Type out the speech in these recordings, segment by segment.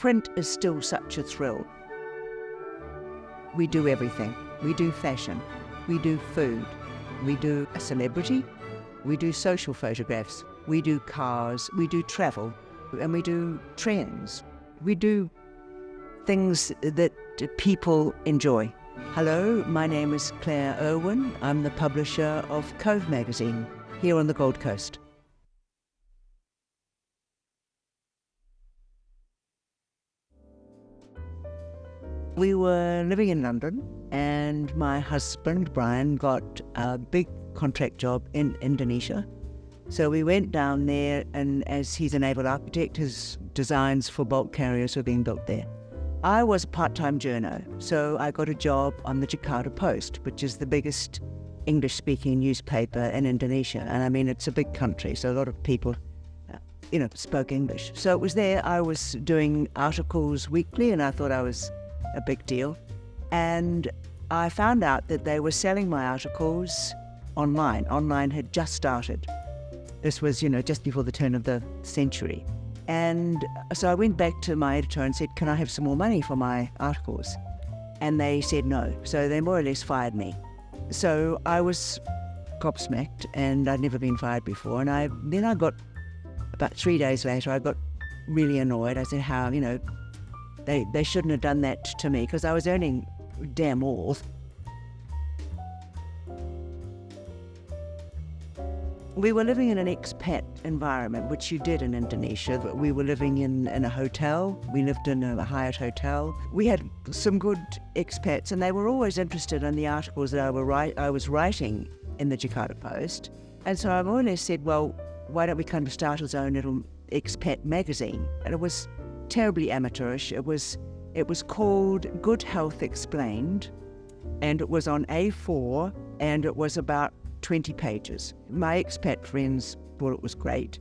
print is still such a thrill. We do everything. We do fashion, we do food, we do a celebrity, we do social photographs, we do cars, we do travel, and we do trends. We do things that people enjoy. Hello, my name is Claire Irwin. I'm the publisher of Cove Magazine here on the Gold Coast. We were living in London, and my husband, Brian, got a big contract job in Indonesia. So we went down there, and as he's a naval architect, his designs for bulk carriers were being built there. I was a part-time journo, so I got a job on the Jakarta Post, which is the biggest English-speaking newspaper in Indonesia. And I mean, it's a big country, so a lot of people spoke English. So it was there. I was doing articles weekly, and I thought I was a big deal. And I found out that they were selling my articles online. Online had just started. This was, just before the turn of the century. And so I went back to my editor and said, can I have some more money for my articles? And they said no. So they more or less fired me. So I was gobsmacked, and I'd never been fired before. And then I got, about 3 days later, I got really annoyed. I said, how, they shouldn't have done that to me, because I was earning damn all. We were living in an expat environment, which you did in Indonesia. We were living in a hotel. We lived in a Hyatt hotel. We had some good expats, and they were always interested in the articles that I was writing in the Jakarta Post. And so I more or less said, well, why don't we kind of start our own little expat magazine? And it was terribly amateurish. It was called Good Health Explained, and it was on A4, and it was about 20 pages. My expat friends thought it was great.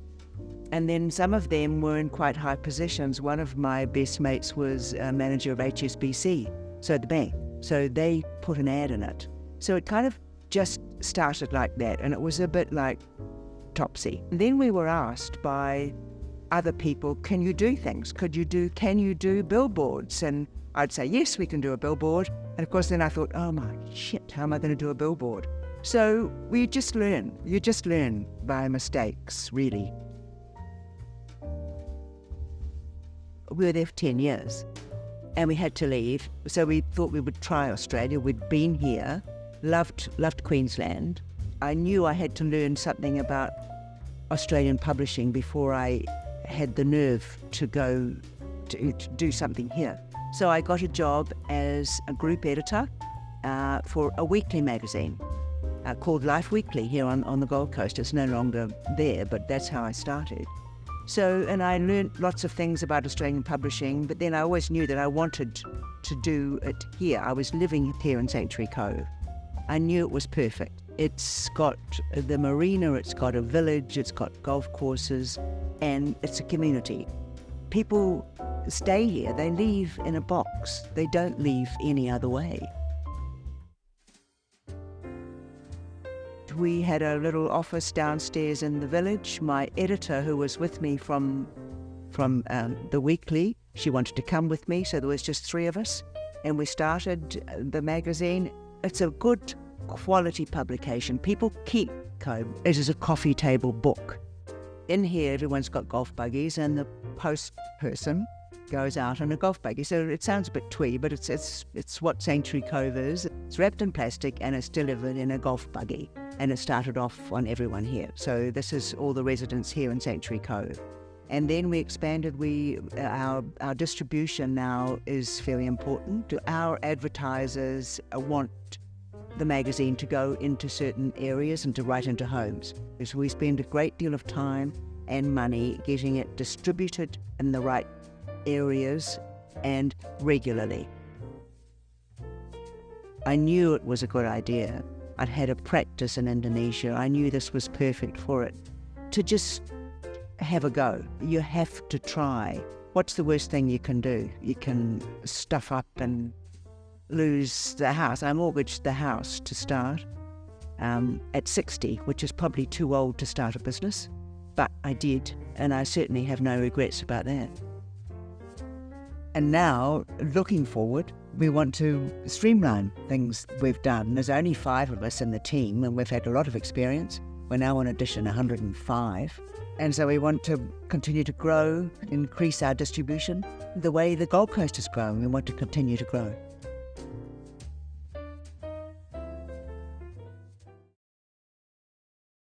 And then some of them were in quite high positions. One of my best mates was a manager of HSBC, so the bank. So they put an ad in it. So it kind of just started like that, and it was a bit like Topsy. And then we were asked by other people, can you do things? Can you do billboards? And I'd say, yes, we can do a billboard. And of course, then I thought, oh my shit, how am I going to do a billboard? So we just learn. You just learn by mistakes, really. We were there for 10 years, and we had to leave. So we thought we would try Australia. We'd been here, loved Queensland. I knew I had to learn something about Australian publishing before I had the nerve to go to do something here. So I got a job as a group editor for a weekly magazine called Life Weekly here on the Gold Coast. It's no longer there, but that's how I started. So, and I learned lots of things about Australian publishing, but then I always knew that I wanted to do it here. I was living here in Sanctuary Cove. I knew it was perfect. It's got the marina, it's got a village, it's got golf courses, and it's a community. People stay here, they leave in a box. They don't leave any other way. We had a little office downstairs in the village. My editor, who was with me from the weekly, she wanted to come with me, so there was just 3 of us, and we started the magazine. It's a good quality publication. People keep Cove. It is a coffee table book. In here, everyone's got golf buggies, and the post person goes out on a golf buggy. So it sounds a bit twee, but it's what Sanctuary Cove is. It's wrapped in plastic, and it's delivered in a golf buggy. And it started off on everyone here. So this is all the residents here in Sanctuary Cove. And then we expanded. Our distribution now is very important. Our advertisers want the magazine to go into certain areas and to write into homes. So we spend a great deal of time and money getting it distributed in the right areas and regularly. I knew it was a good idea. I'd had a practice in Indonesia. I knew this was perfect for it. To just have a go. You have to try. What's the worst thing you can do? You can stuff up and lose the house. I mortgaged the house to start at 60, which is probably too old to start a business. But I did, and I certainly have no regrets about that. And now, looking forward, we want to streamline things we've done. There's only 5 of us in the team, and we've had a lot of experience. We're now on edition 105. And so we want to continue to grow, increase our distribution. The way the Gold Coast has grown, we want to continue to grow.